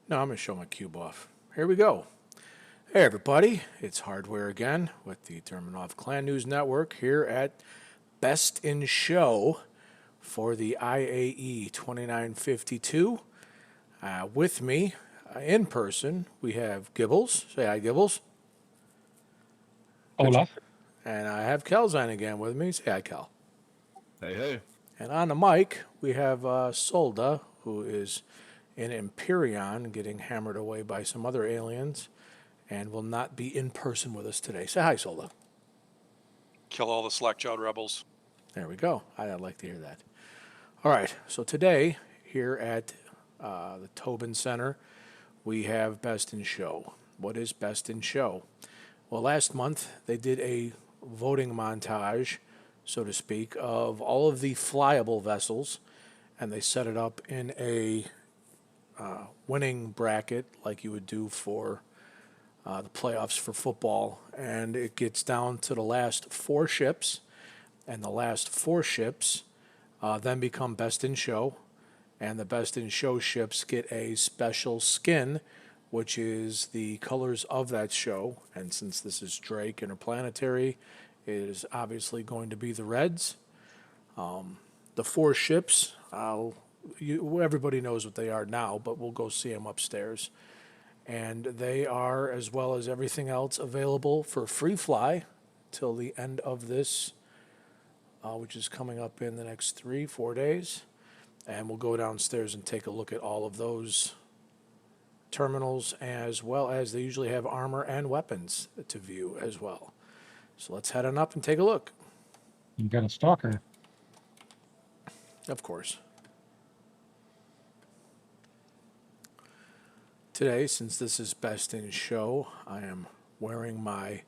No, I'm going to show my cube off. Here we go. Hey, everybody. It's Hardware again with the Durmanhoth Clan News Network here at Best in Show for the IAE 2952. With me in person, we have Gibbles. Say hi, Gibbles. Good. Hola. And I have Kelzine again with me. Say hi, Kel. Hey, hey. And on the mic, we have Solda, who is in Empyreon getting hammered away by some other aliens and will not be in person with us today. Say hi, Solda. Kill all the slack-jawed rebels. There we go. I'd like to hear that. All right. So today, here at the Tobin Center, we have Best in Show. What is Best in Show? Well, last month they did a voting montage, so to speak, of all of the flyable vessels, and they set it up in a winning bracket like you would do for the playoffs for football. And it gets down to the last four ships, and the last four ships then become Best in Show, and the Best in Show ships get a special skin, which is the colors of that show. And since this is Drake Interplanetary, it is obviously going to be the Reds. The four ships, everybody knows what they are now, but we'll go see them upstairs. And they are, as well as everything else, available for free fly till the end of this, which is coming up in the next 3-4 days. And we'll go downstairs and take a look at all of those terminals, as well as they usually have armor and weapons to view as well. So let's head on up and take a look. You got a stalker. Of course. Today, since this is Best in Show, I am wearing my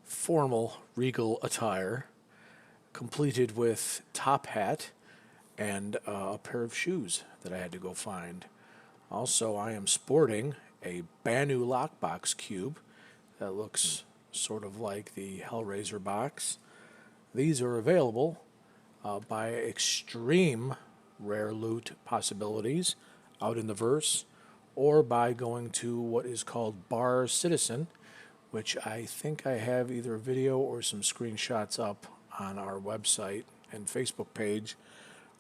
formal regal attire, completed with top hat and a pair of shoes that I had to go find. Also, I am sporting a Banu lockbox cube that looks sort of like the Hellraiser box. These are available by extreme rare loot possibilities out in the verse, or by going to what is called Bar Citizen, which I think I have either a video or some screenshots up on our website and Facebook page,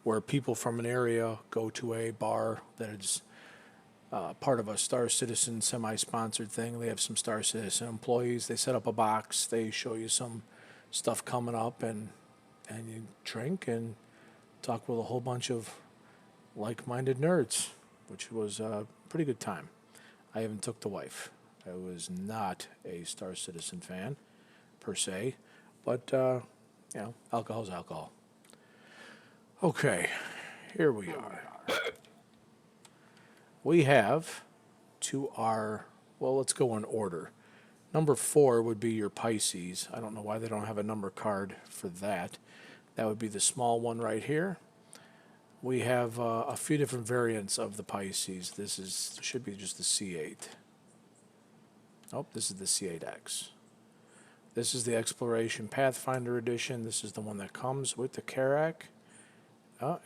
where people from an area go to a bar that is part of a Star Citizen semi-sponsored thing. They have some Star Citizen employees. They set up a box. They show you some stuff coming up, and you drink and talk with a whole bunch of like-minded nerds, which was a pretty good time. I even took the wife. I was not a Star Citizen fan, per se, but, alcohol's alcohol. Okay, here we are. We have let's go in order. Number 4 would be your Pisces. I don't know why they don't have a number card for that. That would be the small one right here. We have a few different variants of the Pisces. This should be just the C8. Oh, this is the C8X. This is the Exploration Pathfinder Edition. This is the one that comes with the Karak.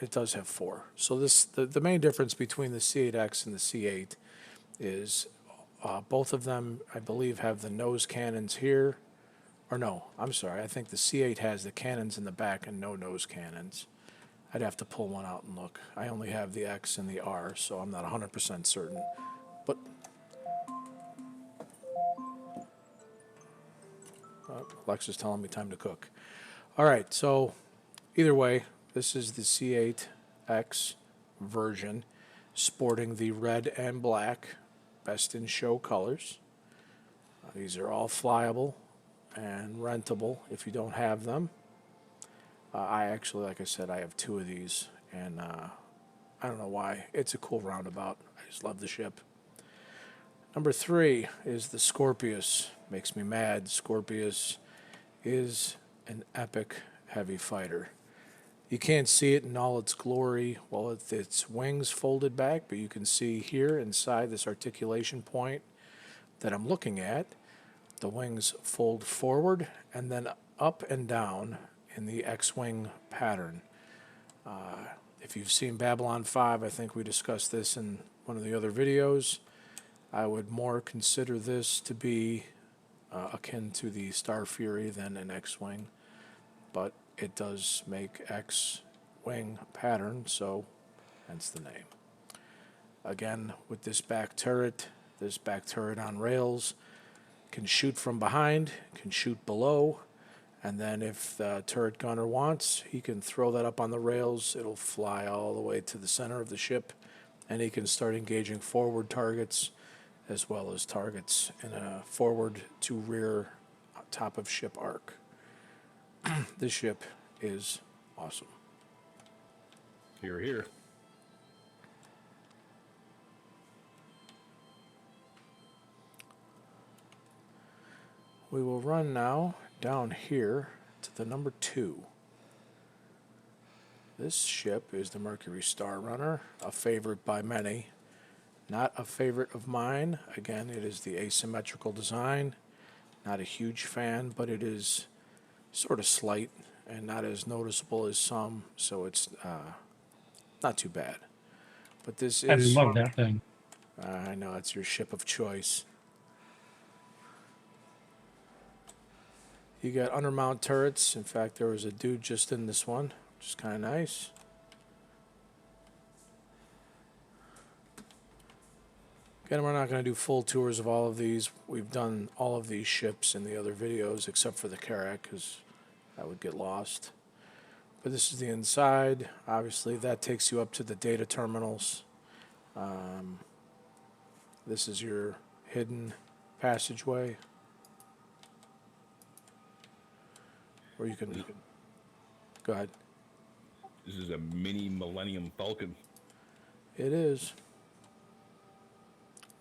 It does have 4. So the main difference between the C8X and the C8 is both of them, I believe, have the nose cannons here. Or no, I'm sorry. I think the C8 has the cannons in the back and no nose cannons. I'd have to pull one out and look. I only have the X and the R, so I'm not 100% certain. But Alexa's telling me time to cook. All right, so either way, this is the C8X version, sporting the red and black Best in Show colors. These are all flyable and rentable if you don't have them. I actually, like I said, I have 2 of these, and I don't know why. It's a cool roundabout. I just love the ship. Number 3 is the Scorpius. Makes me mad. Scorpius is an epic heavy fighter. You can't see it in all its glory while its wings folded back, but you can see here inside this articulation point that I'm looking at, the wings fold forward and then up and down in the X-wing pattern. If you've seen Babylon 5, I think we discussed this in one of the other videos. I would more consider this to be akin to the Star Fury than an X-Wing, but it does make X-Wing pattern, so hence the name. Again, with this back turret on rails, can shoot from behind, can shoot below, and then if the turret gunner wants, he can throw that up on the rails. It'll fly all the way to the center of the ship, and he can start engaging forward targets as well as targets in a forward to rear top of ship arc. This ship is awesome. Here, here. We will run now down here to the number 2. This ship is the Mercury Star Runner, a favorite by many. Not a favorite of mine. Again, it is the asymmetrical design. Not a huge fan, but it is sort of slight and not as noticeable as some, so it's not too bad. But this I is... love that thing. I know, it's your ship of choice. You got undermount turrets. In fact, there was a dude just in this one, which is kind of nice. Again, we're not going to do full tours of all of these. We've done all of these ships in the other videos, except for the Carrack, because that would get lost. But this is the inside. Obviously, that takes you up to the data terminals. This is your hidden passageway, where you can... Go ahead. This is a mini Millennium Falcon. It is.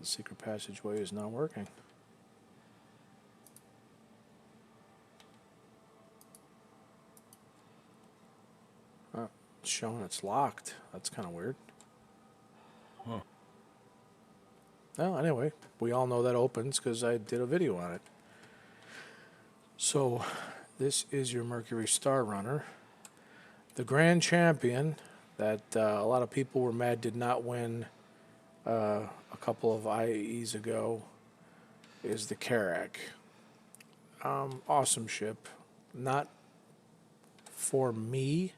The secret passageway is not working. It's showing it's locked. That's kind of weird. Huh. Well, anyway, we all know that opens because I did a video on it. So, this is your Mercury Star Runner. The grand champion that a lot of people were mad did not win a couple of IAEs ago is the Carrack. Awesome ship. Not for me.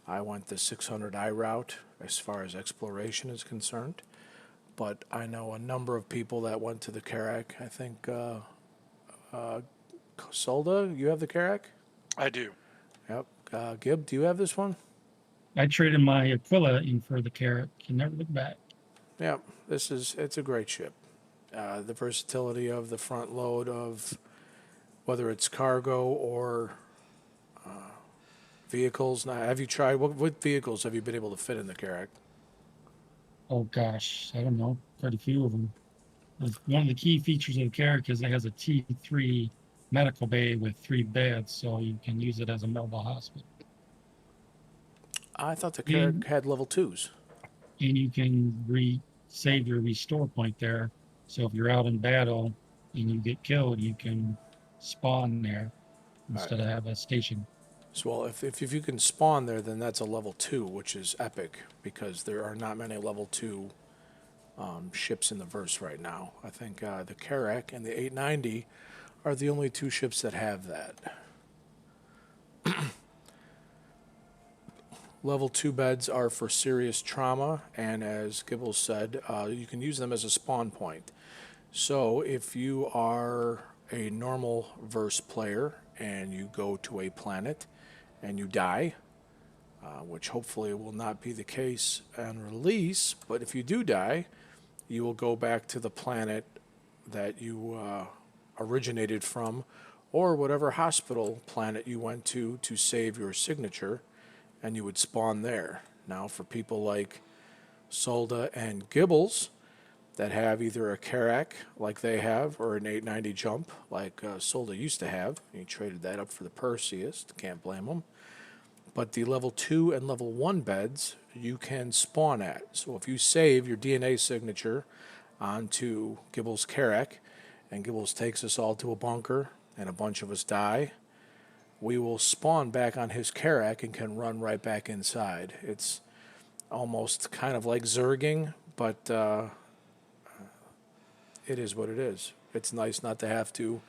I went the 600i route as far as exploration is concerned. But I know a number of people that went to the Carrack. I think Solda, you have the Carrack? I do. Yep. Gib, do you have this one? I traded my Aquila in for the Carrot. Can never look back. Yep. It's a great ship. The versatility of the front load of whether it's cargo or vehicles. Now, have you tried, what vehicles have you been able to fit in the Carrack? Oh gosh, I don't know. Quite a few of them. One of the key features of the Carrot is it has a T3 medical bay with 3 beds, so you can use it as a mobile hospital. I thought the Carrack had level 2s. And you can save your restore point there. So if you're out in battle and you get killed, you can spawn there instead of have a station. So, well, if you can spawn there, then that's a level 2, which is epic, because there are not many level 2 ships in the verse right now. I think the Carrack and the 890 are the only 2 ships that have that. Level 2 beds are for serious trauma, and as Gibbles said, you can use them as a spawn point. So if you are a normal verse player and you go to a planet and you die, which hopefully will not be the case on release, but if you do die, you will go back to the planet that you originated from, or whatever hospital planet you went to save your signature, and you would spawn there. Now, for people like Solda and Gibbles that have either a Carrack like they have, or an 890 jump like Solda used to have, he traded that up for the Perseus, can't blame him. But the level 2 and level 1 beds you can spawn at. So if you save your DNA signature onto Gibbles' Carrack, and Gibbles takes us all to a bunker, and a bunch of us die, we will spawn back on his Carrack and can run right back inside. It's almost kind of like Zerging, but it is what it is. It's nice not to have to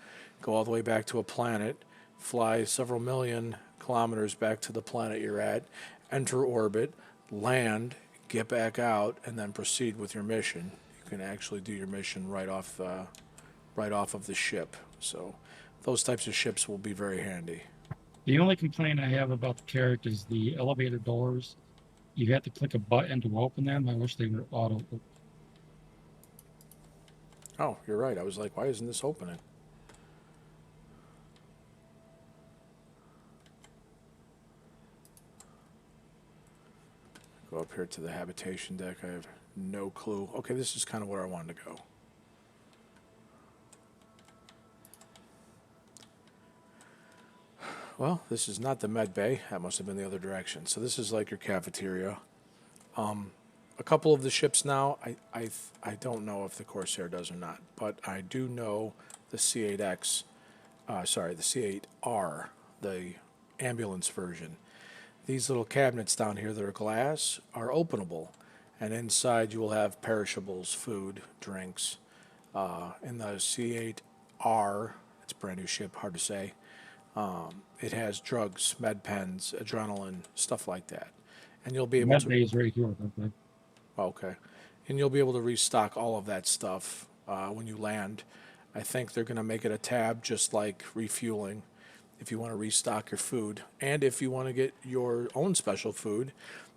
go all the way back to a planet, fly several million kilometers back to the planet you're at, enter orbit, land, get back out, and then proceed with your mission. You can actually do your mission right off of the ship. So those types of ships will be very handy. The only complaint I have about the Carrack is the elevator doors. You have to click a button to open them. I wish they were auto. Oh, you're right. I was like, why isn't this opening? Go up here to the habitation deck. I have no clue. Okay, this is kind of where I wanted to go. Well, this is not the med bay. That must have been the other direction. So this is like your cafeteria. A couple of the ships now, I don't know if the Corsair does or not, but I do know the C8X, the C8R, the ambulance version. These little cabinets down here that are glass are openable, and inside you will have perishables, food, drinks. In the C8R, it's a brand new ship, hard to say. It has drugs, med pens, adrenaline, stuff like that, and you'll be able Med to. bay is right here. Okay. Okay. And you'll be able to restock all of that stuff when you land. I think they're going to make it a tab just like refueling if you want to restock your food. And if you want to get your own special food,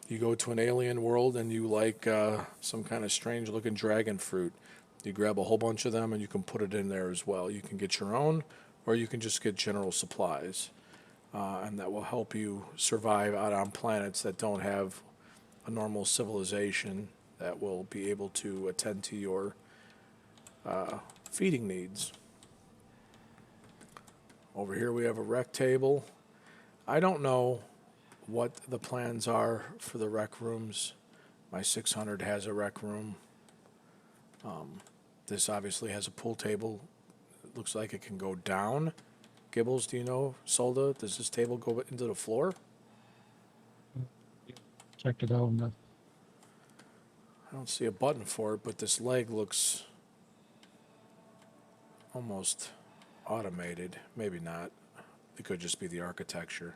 you go to an alien world and you like some kind of strange looking dragon fruit. You grab a whole bunch of them and you can put it in there as well. You can get your own or you can just get general supplies. And that will help you survive out on planets that don't have a normal civilization that will be able to attend to your feeding needs. Over here we have a rec table. I don't know what the plans are for the rec rooms. My 600 has a rec room. This obviously has a pool table. It looks like it can go down. Gibbles, do you know, Solda, does this table go into the floor? Checked it out. I don't see a button for it, but this leg looks almost automated. Maybe not. It could just be the architecture.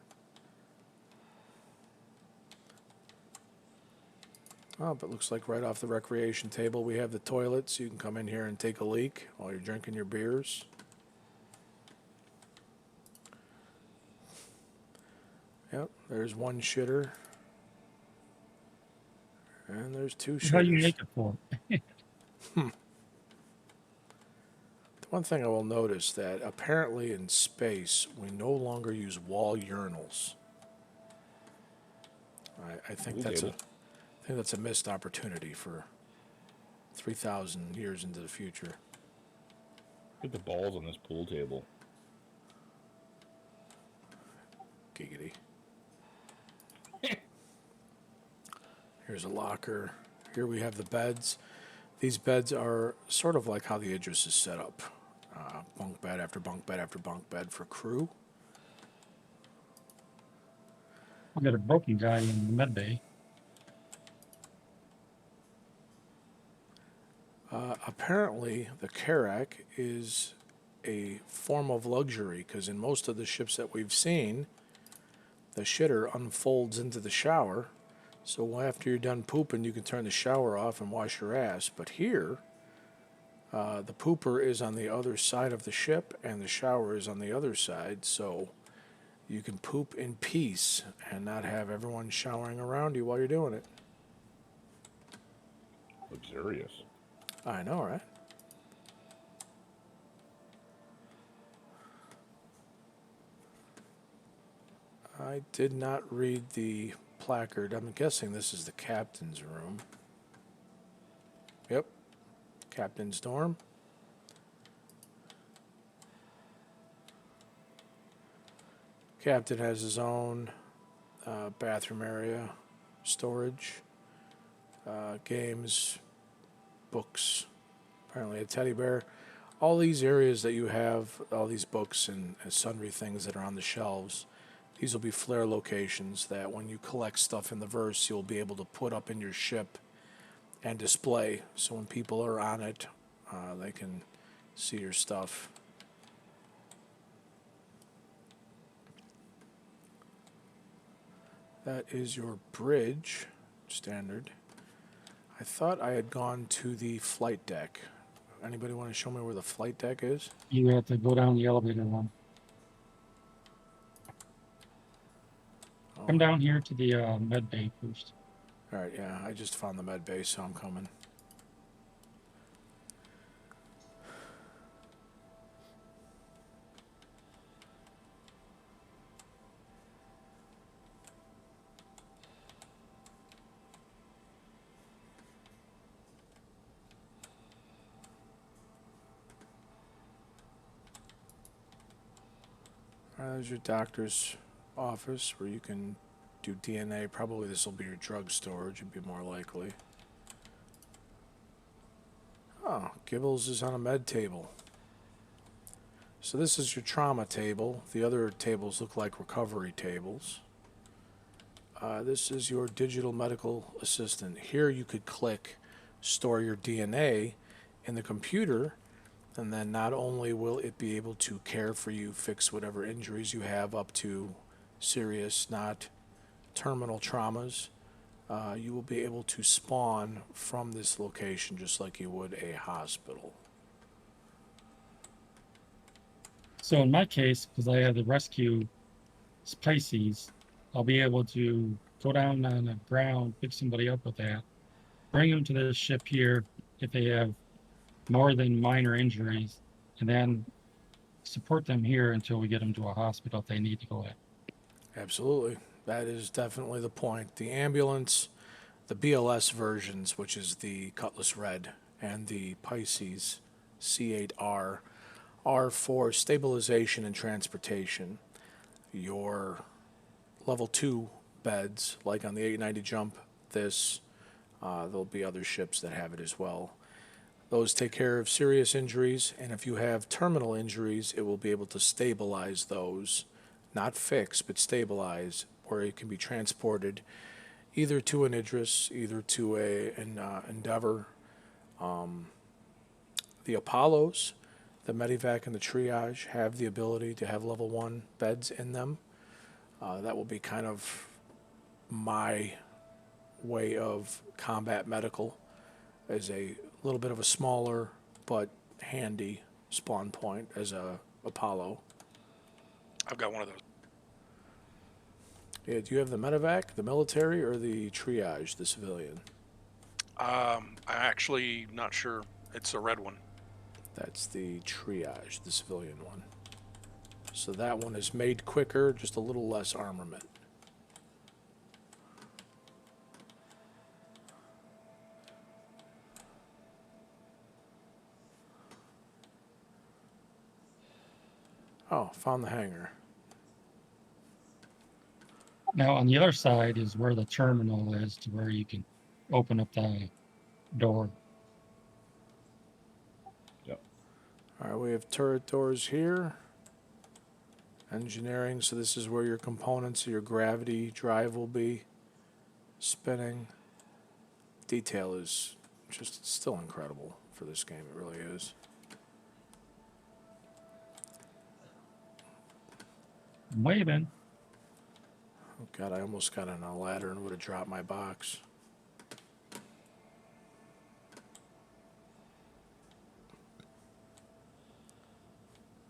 Oh, but looks like right off the recreation table we have the toilet, so you can come in here and take a leak while you're drinking your beers. Yep, there's one shitter. And there's two How you shitters. make it for? The one thing I will notice that apparently in space we no longer use wall urinals. I think Pool that's table. I think that's a missed opportunity for 3,000 years into the future. Look at the balls on this pool table. Giggity. Here's a locker. Here we have the beds. These beds are sort of like how the Idris is set up. Bunk bed after bunk bed after bunk bed for crew. We got a broken guy in the med bay. Apparently, the Carrack is a form of luxury because in most of the ships that we've seen, the shitter unfolds into the shower. So after you're done pooping, you can turn the shower off and wash your ass. But here, the pooper is on the other side of the ship and the shower is on the other side. So you can poop in peace and not have everyone showering around you while you're doing it. Luxurious. I know, right? I did not read the placard. I'm guessing this is the captain's room. Yep. Captain's dorm. Captain has his own bathroom area, storage, games, books, apparently a teddy bear. All these areas that you have, all these books and sundry things that are on the shelves, these will be flare locations that when you collect stuff in the verse, you'll be able to put up in your ship and display. So when people are on it, they can see your stuff. That is your bridge, standard. I thought I had gone to the flight deck. Anybody want to show me where the flight deck is? You have to go down the elevator one. Oh, Come down here to the med bay first. all right, yeah, I just found the med base, so I'm coming. There's your doctor's office where you can do DNA. Probably this will be your drug storage, would be more likely. Oh, Gibbles is on a med table. So this is your trauma table. The other tables look like recovery tables. This is your digital medical assistant. Here you could click store your DNA in the computer, and then not only will it be able to care for you, fix whatever injuries you have up to serious, not terminal traumas, you will be able to spawn from this location just like you would a hospital. So in my case, because I have the rescue Pisces, I'll be able to go down on the ground, pick somebody up with that, bring them to the ship here if they have more than minor injuries, and then support them here until we get them to a hospital if they need to go in. Absolutely. That is definitely the point. The ambulance, the BLS versions, which is the Cutlass Red, and the Pisces C8R, are for stabilization and transportation. Your level 2 beds, like on the 890 jump, there'll be other ships that have it as well. Those take care of serious injuries, and if you have terminal injuries, it will be able to stabilize those, not fix, but stabilize, where it can be transported either to an Idris, either to an Endeavor. The Apollos, the Medivac, and the Triage have the ability to have level 1 beds in them. That will be kind of my way of combat medical, as a little bit of a smaller but handy spawn point as a Apollo. I've got one of those. Yeah, do you have the Medivac, the military, or the Triage, the civilian? I'm actually not sure. It's a red one. That's the Triage, the civilian one. So that one is made quicker, just a little less armament. Oh, found the hangar. Now on the other side is where the terminal is, to where you can open up the door. Yep. All right, we have turret doors here. Engineering, so this is where your components of your gravity drive will be spinning. Detail is just still incredible for this game, it really is. I'm waving. Oh God, I almost got on a ladder and would have dropped my box.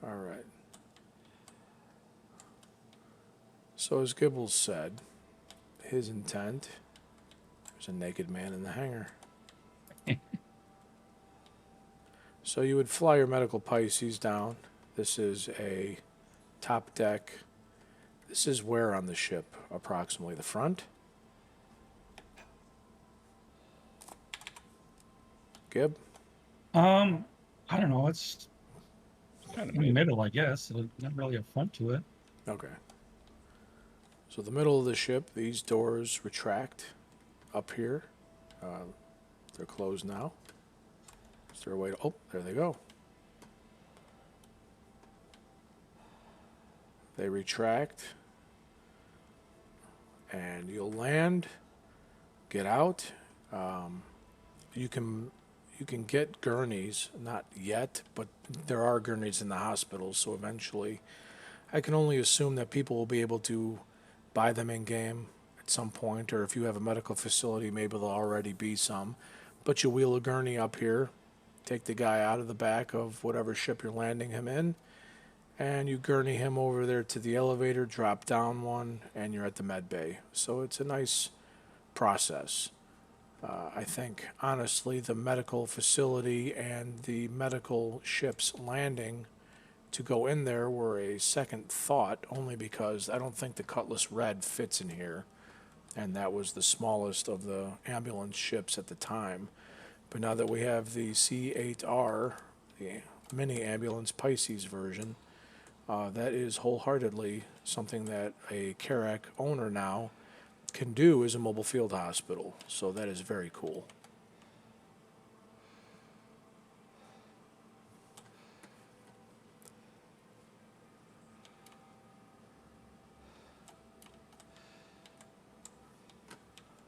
All right. So as Gibbles said, his intent, there's a naked man in the hangar. So you would fly your medical Pisces down. This is a top deck. This is where on the ship, approximately the front? Gib? I don't know. It's Kind of in the middle, I guess. There's not really a front to it. Okay. So the middle of the ship, these doors retract up here. They're closed now. Is there a way to... Oh, there they go. They retract. And you'll land, get out. You can you can get gurneys, not yet, but there are gurneys in the hospitals, so eventually I can only assume that people will be able to buy them in game at some point, or if you have a medical facility, maybe there'll already be some. But you wheel a gurney up here, take the guy out of the back of whatever ship you're landing him in, and you gurney him over there to the elevator, drop down one, and you're at the med bay. So it's a nice process. I think, honestly, the medical facility and the medical ship's landing to go in there were a second thought, only because I don't think the Cutlass Red fits in here, and that was the smallest of the ambulance ships at the time. But now that we have the C8R, the mini ambulance Pisces version, that is wholeheartedly something that a Carrack owner now can do as a mobile field hospital. So that is very cool.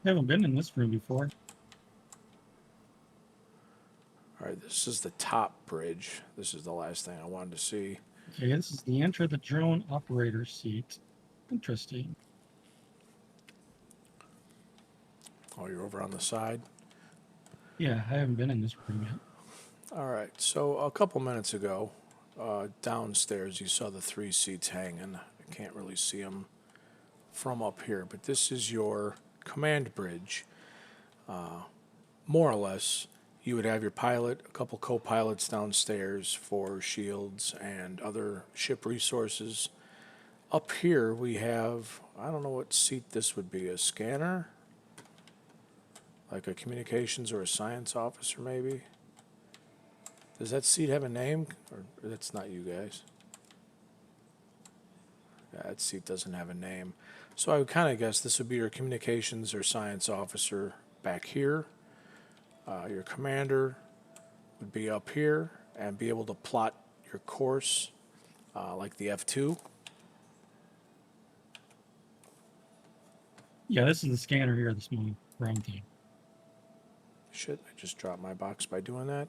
I haven't been in this room before. All right, this is the top bridge. This is the last thing I wanted to see. Okay, this is the enter the drone operator seat. Interesting. Oh, you're over on the side? Yeah, I haven't been in this room yet. All right, so a couple minutes ago, downstairs, you saw the 3 seats hanging. I can't really see them from up here, but this is your command bridge. More or less, you would have your pilot, a couple co-pilots downstairs for shields and other ship resources. Up here, we have, I don't know what seat this would be, a scanner? Like a communications or a science officer, maybe? Does that seat have a name? Or that's not you guys. Yeah, that seat doesn't have a name. So I would kind of guess this would be your communications or science officer back here. Your commander would be up here and be able to plot your course like the F2. Yeah, this is the scanner here, the small brown thing. Shit, I just dropped my box by doing that.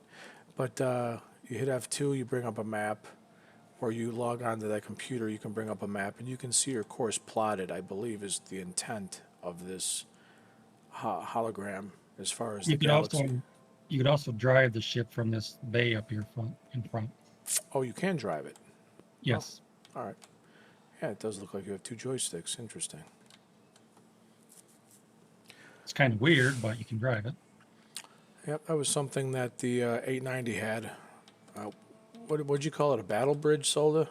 But you hit F2, you bring up a map, or you log onto that computer, you can bring up a map, and you can see your course plotted, I believe, is the intent of this hologram as far as the galaxy. You could also drive the ship from this bay up here in front. Oh, you can drive it. Yes. All right. Yeah, it does look like you have 2 joysticks. Interesting. It's kind of weird, but you can drive it. Yep, that was something that the 890 had. What'd you call it? A battle bridge, Solda?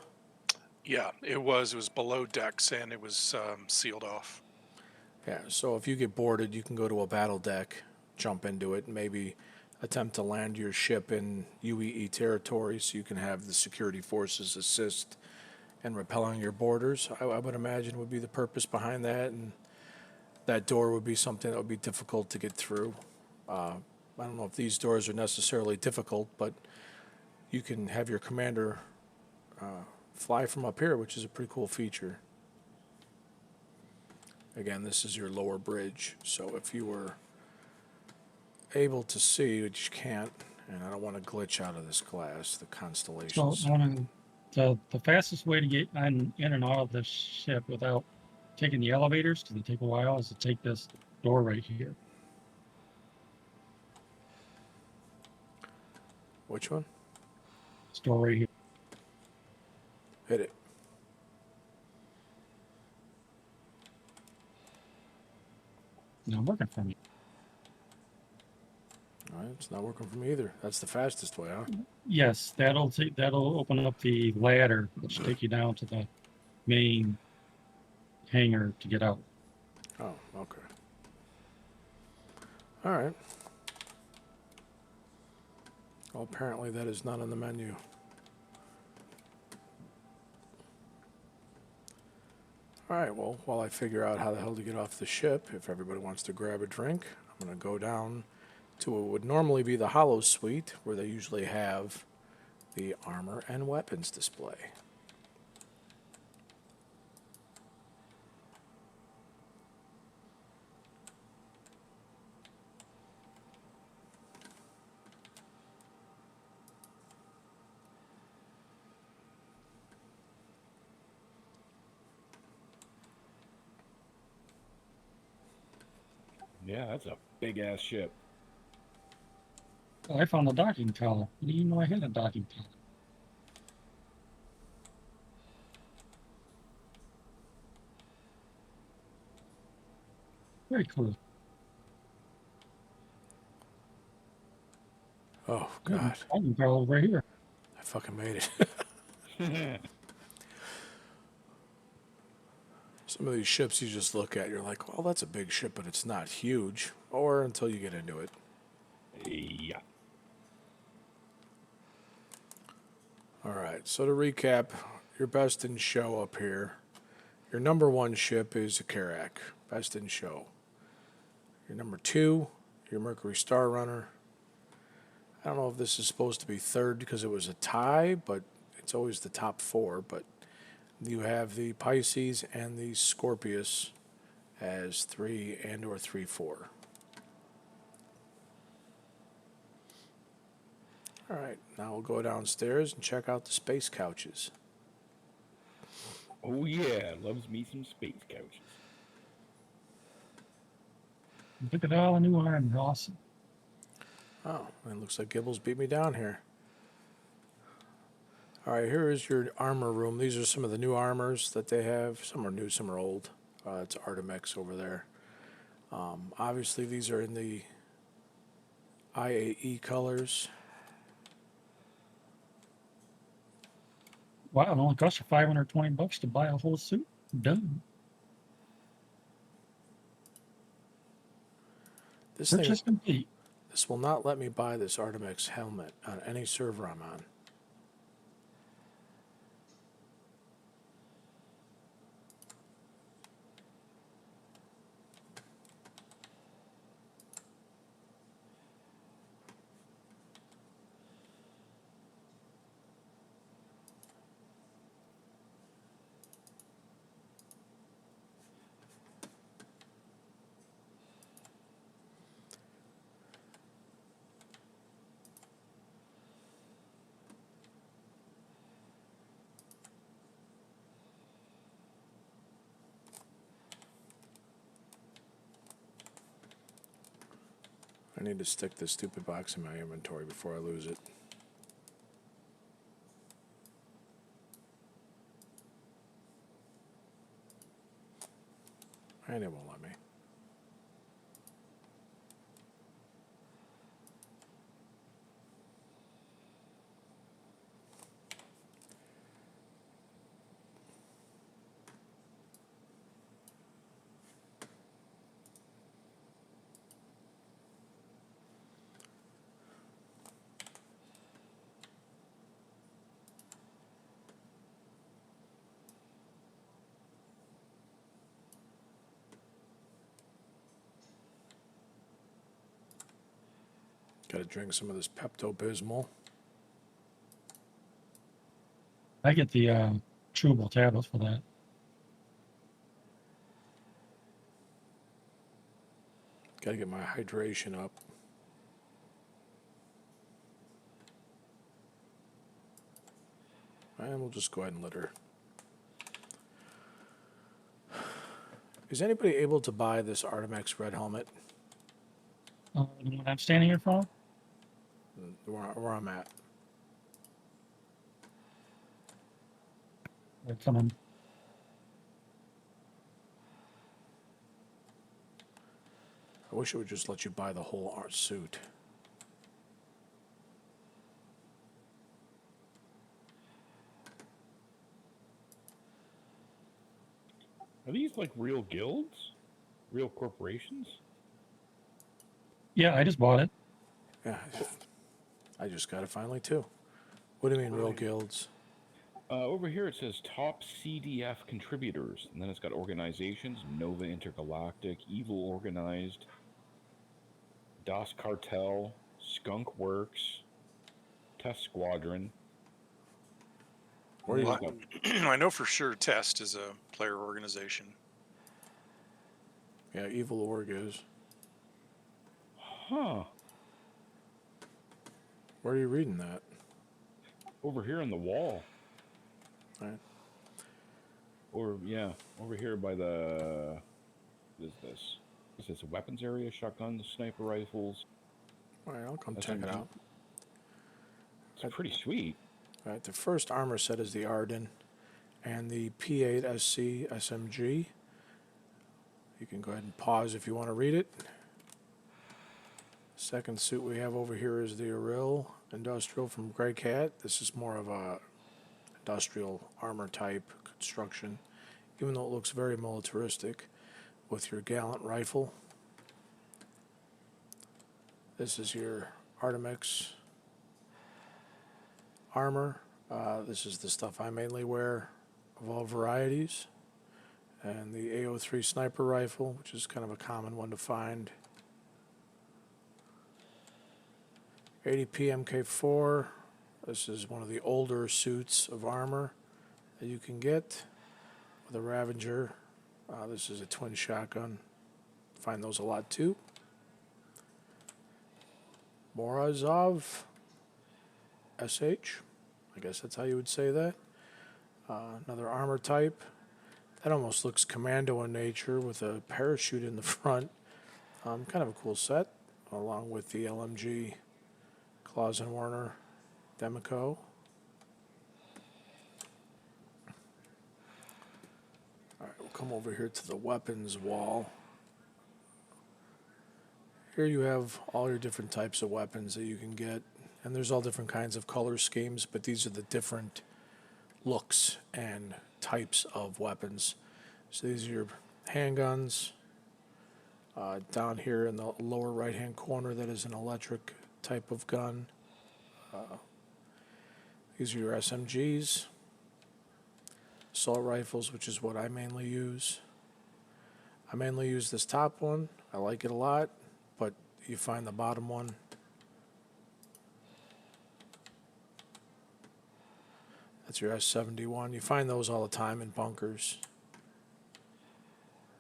Yeah, it was. It was below decks and it was sealed off. Yeah, so if you get boarded, you can go to a battle deck, jump into it, and maybe attempt to land your ship in UEE territory so you can have the security forces assist in repelling your boarders. I would imagine would be the purpose behind that, and that door would be something that would be difficult to get through. I don't know if these doors are necessarily difficult, but you can have your commander fly from up here, which is a pretty cool feature. Again, this is your lower bridge, so if you were able to see, which you can't, and I don't want to glitch out of this glass, the So constellations. the fastest way to get in and out of this ship without taking the elevators, because they take a while, is to take this door right here. Which one? This door right here. Hit it. Not working for me. All right, it's not working for me either. That's the fastest way, huh? Yes, that'll open up the ladder, which take you down to the main hangar to get out. Oh, okay. All right. Well, apparently that is not on the menu. All right, well, while I figure out how the hell to get off the ship, if everybody wants to grab a drink, I'm going to go down to what would normally be the Hollow Suite, where they usually have the armor and weapons display. Yeah, that's a big ass ship. Oh, I found a docking tower. I didn't even know I had a docking tower. Very cool. Oh, I have a God. docking tower over here. I fucking made it. Some of these ships you just look at, you're like, well, that's a big ship, but it's not huge. Or until you get into it. Yeah. All right, so to recap, your best in show up here. Your number one ship is a Karak, best in show. Your number two, your Mercury Star Runner. I don't know if this is supposed to be third because it was a tie, but it's always the top four. But you have the Pisces and the Scorpius as 3 and or 3-4. All right, now we'll go downstairs and check out the space couches. Oh yeah, loves me some space couches. Look at all the new arms. Awesome. Oh, it looks like Gibbles beat me down here. All right, here is your armor room. These are some of the new armors that they have. Some are new, some are old. It's Artemex over there. Obviously, these are in the IAE colors. Wow, it only cost you $520 to buy a whole suit. Done. This thing, Purchase complete. this will not let me buy this Artemex helmet on any server I'm on. I need to stick this stupid box in my inventory before I lose it. And it won't let me. Got to drink some of this Pepto-Bismol. I get the chewable tablets for that. Got to get my hydration up. And we'll just go ahead and let her. Is anybody able to buy this Artemex red helmet? The one I'm standing here for? Where I'm at. They're coming. I wish it would just let you buy the whole art suit. Are these like real guilds? Real corporations? Yeah, I just bought it. Yeah, I just got it finally too. What do you mean, real guilds? Over here it says top CDF contributors, and then it's got organizations: Nova Intergalactic, Evil Organized, Das Cartel, Skunk Works, Test Squadron. Where are you? Well, I know for sure Test is a player organization. Yeah, Evil Org is. Huh. Where are you reading that? Over here on the wall. Right. Or, yeah, over here by the... What is this? It says weapons area, shotguns, sniper rifles. All right, I'll come check it SMG. out. It's pretty sweet. All right, the first armor set is the Arden and the P8SC SMG. You can go ahead and pause if you want to read it. Second suit we have over here is the Ariel Industrial from Grey Cat. This is more of a industrial armor type construction, even though it looks very militaristic with your Gallant rifle. This is your Artemix armor. This is the stuff I mainly wear of all varieties. And the AO3 sniper rifle, which is kind of a common one to find. 80P MK4. This is one of the older suits of armor that you can get with a Ravager. This is a twin shotgun. Find those a lot too. Morozov SH. I guess that's how you would say that. Another armor type. That almost looks commando in nature with a parachute in the front. Kind of a cool set, along with the LMG Clausen Warner Demico. All right, we'll come over here to the weapons wall. Here you have all your different types of weapons that you can get, and there's all different kinds of color schemes, but these are the different looks and types of weapons. So these are your handguns. Down here in the lower right hand corner, that is an electric type of gun. These are your SMGs, assault rifles, which is what I mainly use. I mainly use this top one. I like it a lot, but you find the bottom one. That's your S71. You find those all the time in bunkers.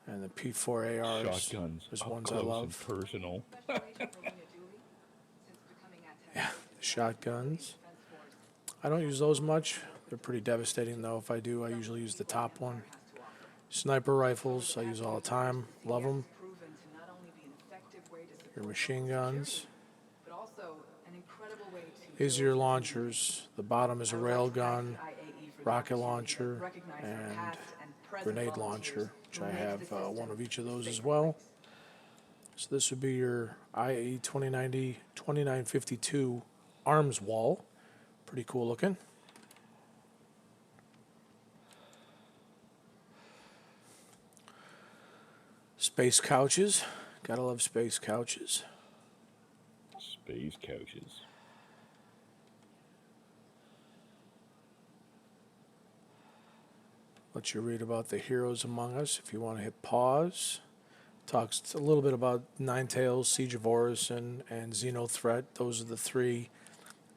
And the P4 ARs. Shotguns. There's Up ones close I love. and personal. Yeah, the shotguns. I don't use those much. They're pretty devastating, though. If I do, I usually use the top one. Sniper rifles, I use all the time. Love them. Your machine guns. These are your launchers. The bottom is a rail gun, rocket launcher, and grenade launcher, which I have one of each of those as well. So this would be your IAE 2090 2952 arms wall. Pretty cool looking. Space couches. Gotta love space couches. Space couches. Let you read about the heroes among us if you want to hit pause. Talks a little bit about Ninetales, Siege of Orison, and Xenothreat. Those are the three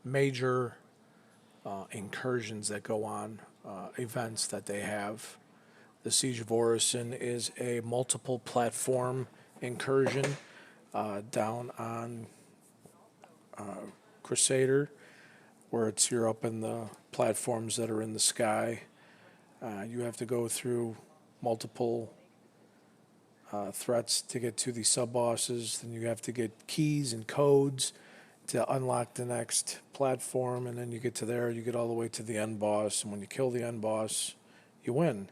major incursions that go on, events that they have. The Siege of Orison is a multiple platform incursion down on Crusader, where you're up in the platforms that are in the sky. You have to go through multiple threats to get to the sub-bosses. Then you have to get keys and codes to unlock the next platform, and then you get to there, you get all the way to the end boss, and when you kill the end boss, you win.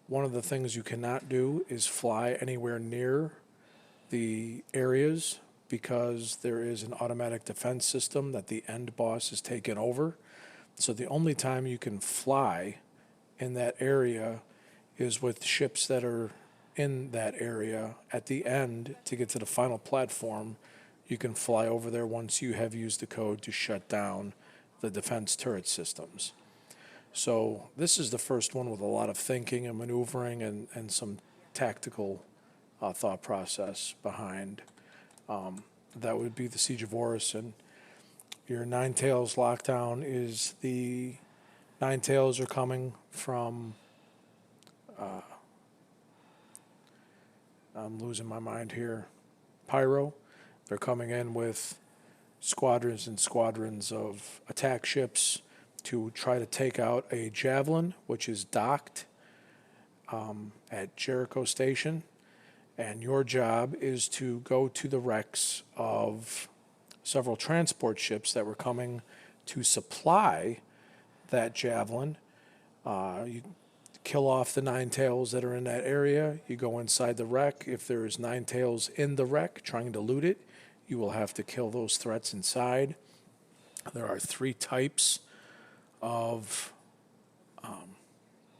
One of the things you cannot do is fly anywhere near the areas because there is an automatic defense system that the end boss has taken over. So the only time you can fly in that area is with ships that are in that area. At the end, to get to the final platform, you can fly over there once you have used the code to shut down the defense turret systems. So this is the first one with a lot of thinking and maneuvering and some tactical thought process behind. That would be the Siege of Orison. Your Ninetales lockdown is the Ninetales are coming from. I'm losing my mind here. Pyro. They're coming in with squadrons and squadrons of attack ships to try to take out a Javelin, which is docked at Jericho Station, and your job is to go to the wrecks of several transport ships that were coming to supply that javelin. You kill off the nine tails that are in that area. You go inside the wreck. If there's nine tails in the wreck trying to loot it, you will have to kill those threats inside. There are three types of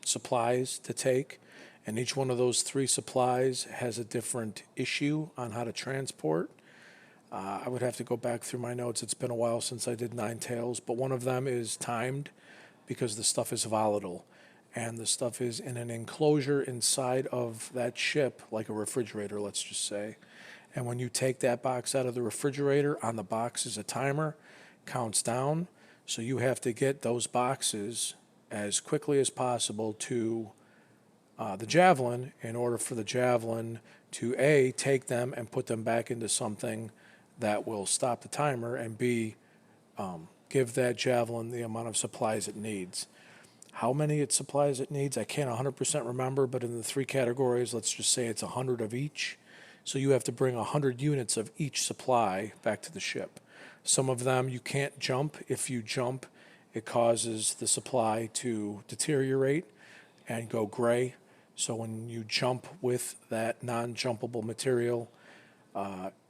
supplies to take, and each one of those three supplies has a different issue on how to transport. I would have to go back through my notes. It's been a while since I did nine tails, but one of them is timed because the stuff is volatile. And the stuff is in an enclosure inside of that ship, like a refrigerator, let's just say. And when you take that box out of the refrigerator, on the box is a timer, counts down. So you have to get those boxes as quickly as possible to the javelin in order for the javelin to A, take them and put them back into something that will stop the timer, and B, give that javelin the amount of supplies it needs. How many supplies it needs, I can't 100% remember, but in the three categories, let's just say it's 100 of each. So you have to bring 100 units of each supply back to the ship. Some of them you can't jump. If you jump, it causes the supply to deteriorate and go gray. So when you jump with that non-jumpable material,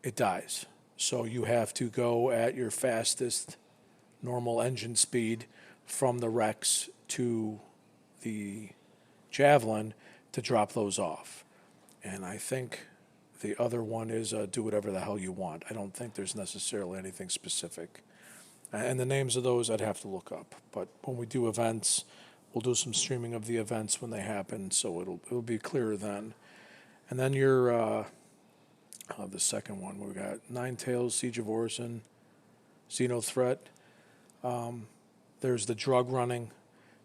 it dies. So you have to go at your fastest normal engine speed from the wrecks to the javelin to drop those off. And I think the other one is do whatever the hell you want. I don't think there's necessarily anything specific. And the names of those I'd have to look up. But when we do events, we'll do some streaming of the events when they happen, so it'll be clearer then. And then your the second one, we got Nine Tails, Siege of Orson, Xeno Threat. There's the drug running.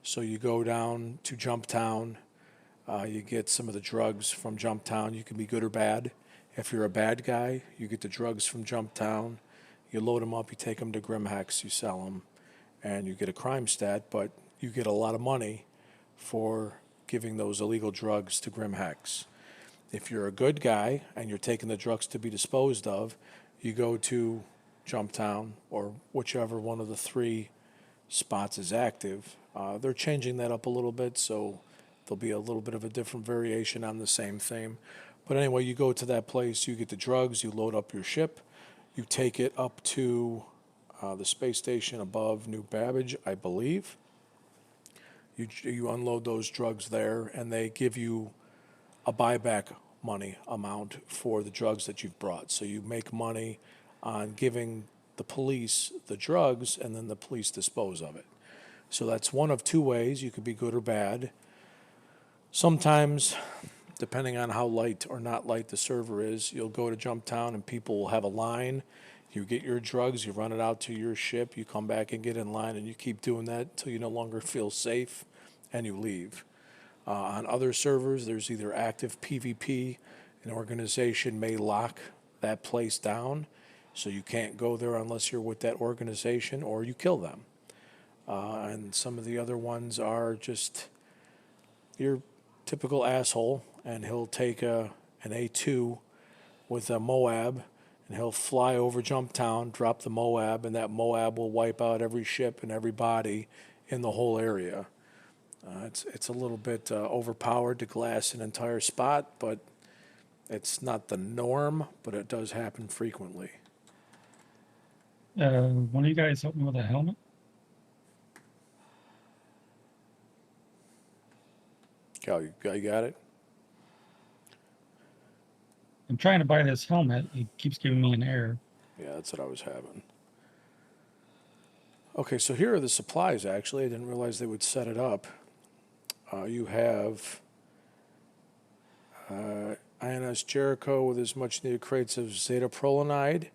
So you go down to Jumptown, you get some of the drugs from Jumptown. You can be good or bad. If you're a bad guy, you get the drugs from Jumptown. You load them up, you take them to Grimhex, you sell them, and you get a crime stat, but you get a lot of money for giving those illegal drugs to Grimhex. If you're a good guy and you're taking the drugs to be disposed of, you go to Jumptown or whichever one of the three spots is active. They're changing that up a little bit, so there'll be a little bit of a different variation on the same theme. But anyway, you go to that place, you get the drugs, you load up your ship, you take it up to the space station above New Babbage, I believe. You unload those drugs there, and they give you a buyback money amount for the drugs that you've brought. So you make money on giving the police the drugs, and then the police dispose of it. So that's one of two ways. You could be good or bad. Sometimes, depending on how light or not light the server is, you'll go to Jumptown and people will have a line. You get your drugs, you run it out to your ship, you come back and get in line, and you keep doing that until you no longer feel safe, and you leave. On other servers, there's either active PvP, an organization may lock that place down, so you can't go there unless you're with that organization, or you kill them. And some of the other ones are just your typical asshole, and he'll take an A2 with a Moab, and he'll fly over Jumptown, drop the Moab, and that Moab will wipe out every ship and every body in the whole area. It's a little bit overpowered to glass an entire spot, but it's not the norm, but it does happen frequently. One of you guys help me with a helmet? Cal, you got it? I'm trying to buy this helmet. It keeps giving me an error. Yeah, that's what I was having. Okay, so here are the supplies, actually. I didn't realize they would set it up. You have INS Jericho with as much needed crates of zetaprolinide,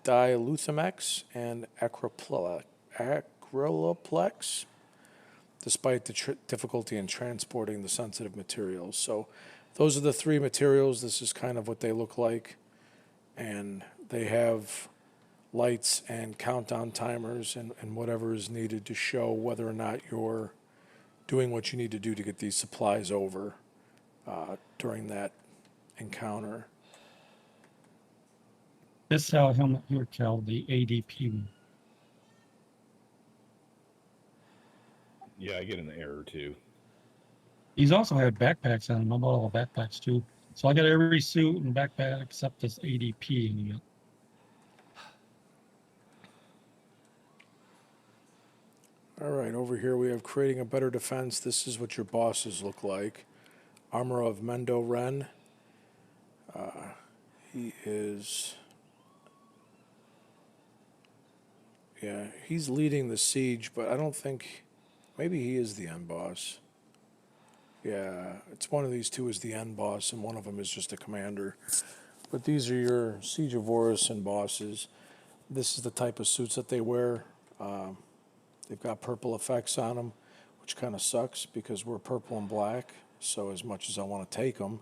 diluthamex, and acryloplex, despite the difficulty in transporting the sensitive materials. So those are the three materials. This is kind of what they look like. And they have lights and countdown timers and whatever is needed to show whether or not you're doing what you need to do to get these supplies over. during that encounter. This helmet here, Cal, the ADP one. Yeah, I get an error too. These also had backpacks on them. I bought all the backpacks too. So I got every suit and backpack except this ADP in it. All right, over here we have creating a better defense. This is what your bosses look like. Armor of Mendo Ren. He is, yeah, he's leading the siege, but I don't think, maybe he is the end boss. Yeah, it's one of these two is the end boss, and one of them is just a commander. But these are your Siege of Orison bosses. This is the type of suits that they wear. They've got purple effects on them, which kind of sucks because we're purple and black. So as much as I want to take them,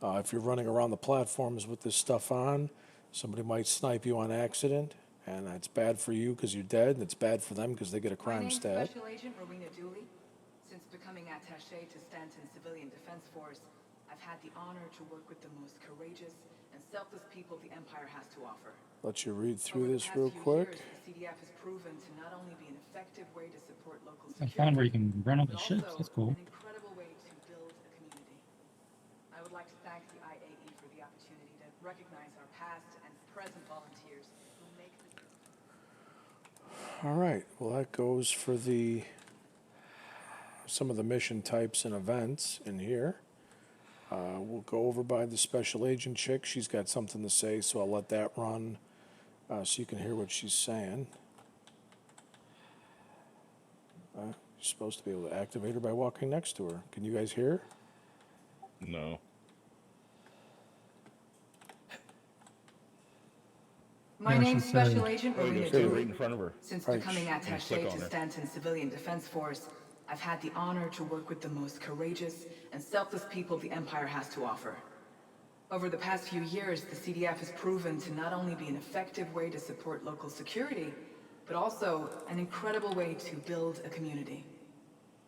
if you're running around the platforms with this stuff on, somebody might snipe you on accident, and it's bad for you because you're dead, and it's bad for them because they get a My crime name's stat. Special Agent Rowena Dooley. Since becoming attaché to Stanton's Civilian Defense Force, I've had the honor to work with the most courageous and selfless people the Empire has to offer. Let you read through Over the this past real few quick. years, the CDF has proven to not only be an effective way to support local I found where you security, can run all but the ships. also That's cool. an incredible way to build a community. I would like to thank the IAE for the opportunity to recognize our past and present volunteers who make the All right, well, that goes for some of the mission types and events in here. We'll go over by the special agent chick. She's got something to say, so I'll let that run so you can hear what she's saying. You're supposed to be able to activate her by walking next to her. Can you guys hear? No. My Yeah, name's she Special said- Agent Oh, you Rowena go stand Dooley. right in front of her. Since Right, becoming and click attaché on to her. Stanton's Civilian Defense Force, I've had the honor to work with the most courageous and selfless people the Empire has to offer. Over the past few years, the CDF has proven to not only be an effective way to support local security, but also an incredible way to build a community.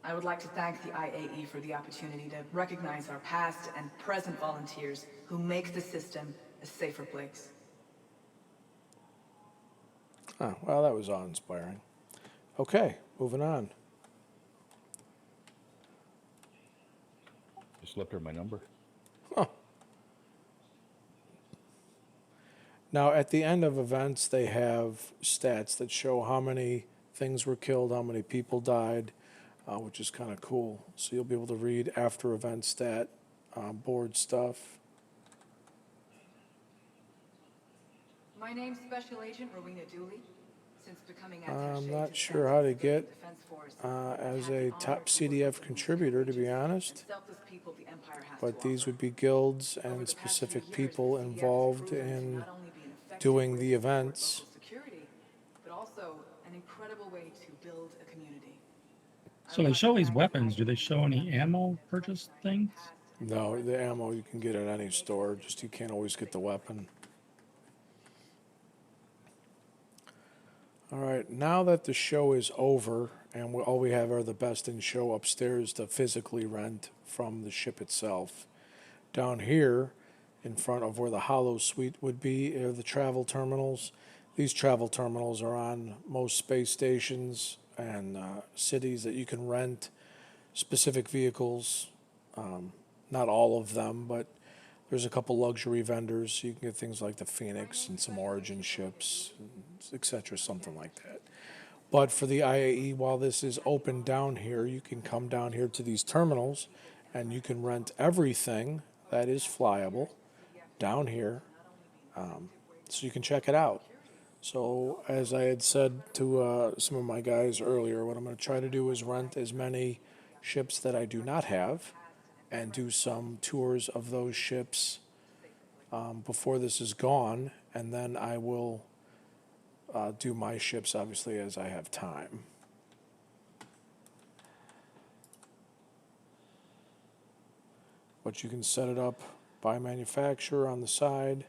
I would like to thank the IAE for the opportunity to recognize our past and present volunteers who make the system a safer place. Oh, well, that was awe-inspiring. Okay, moving on. Just left her my number. Now, at the end of events, they have stats that show how many things were killed, how many people died, which is kind of cool. So you'll be able to read after event stat board stuff. My name's Special Agent Rowena Dooley. Since becoming I'm attaché not to sure how to Stanton's Civilian get Defense Force, as I've had a the top honor to work CDF with the most contributor, to be courageous honest. and selfless people the Empire has But to these offer. would be guilds Over and the past few specific years, people the CDF has involved proven to in not only be an effective doing way the to support events. local security, but also an incredible way to build a community. So they show these weapons. Do they show any ammo purchase things? No, the ammo you can get at any store, just you can't always get the weapon. All right, now that the show is over and all we have are the best in show upstairs to physically rent from the ship itself. Down here, in front of where the Hollow Suite would be, are the travel terminals. These travel terminals are on most space stations and cities that you can rent specific vehicles. Not all of them, but there's a couple luxury vendors. You can get things like the Phoenix and some Origin ships, etc., something like that. But for the IAE, while this is open down here, you can come down here to these terminals and you can rent everything that is flyable down here, so you can check it out. So as I had said to some of my guys earlier, what I'm going to try to do is rent as many ships that I do not have and do some tours of those ships before this is gone, and then I will do my ships, obviously, as I have time. But you can set it up by manufacturer on the side.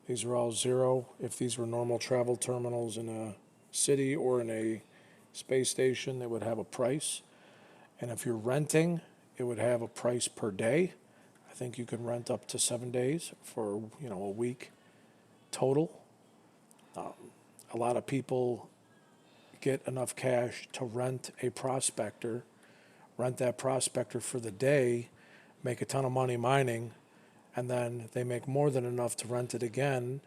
These are all zero. If these were normal travel terminals in a city or in a space station, they would have a price. And if you're renting, it would have a price per day. I think you can rent up to 7 days for, a week total. A lot of people get enough cash to rent a prospector, rent that prospector for the day, make a ton of money mining, and then they make more than enough to rent it again,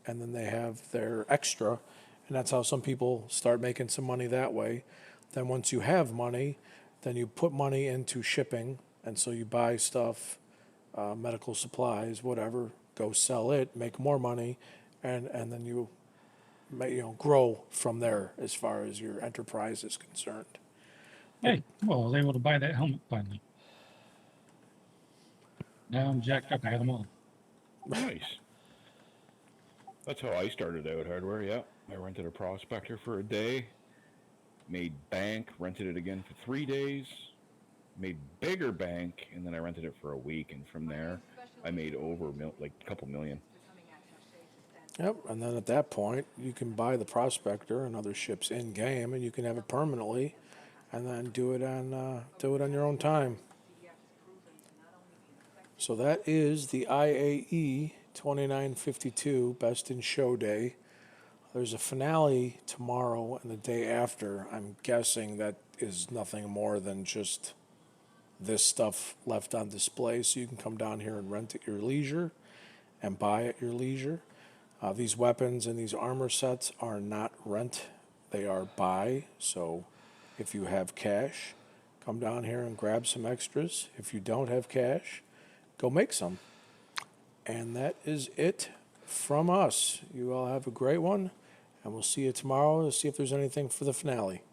and then they have their extra, and that's how some people start making some money that way. Then once you have money, then you put money into shipping, and so you buy stuff, medical supplies, whatever, go sell it, make more money, and then you grow from there as far as your enterprise is concerned. Hey, well, I was able to buy that helmet finally. Now I'm jacked up. I got them all. Nice. That's how I started out hardware, yeah. I rented a prospector for a day, made bank, rented it again for 3 days, made bigger bank, and then I rented it for a week, and from there I made over like a couple million. Yep, and then at that point, you can buy the prospector and other ships in game, and you can have it permanently, and then do it on your own time. So that is the IAE 2952 Best in Show Day. There's a finale tomorrow and the day after. I'm guessing that is nothing more than just this stuff left on display, so you can come down here and rent at your leisure and buy at your leisure. These weapons and these armor sets are not rent, they are buy. So if you have cash, come down here and grab some extras. If you don't have cash, go make some. And that is it from us. You all have a great one, and we'll see you tomorrow to see if there's anything for the finale.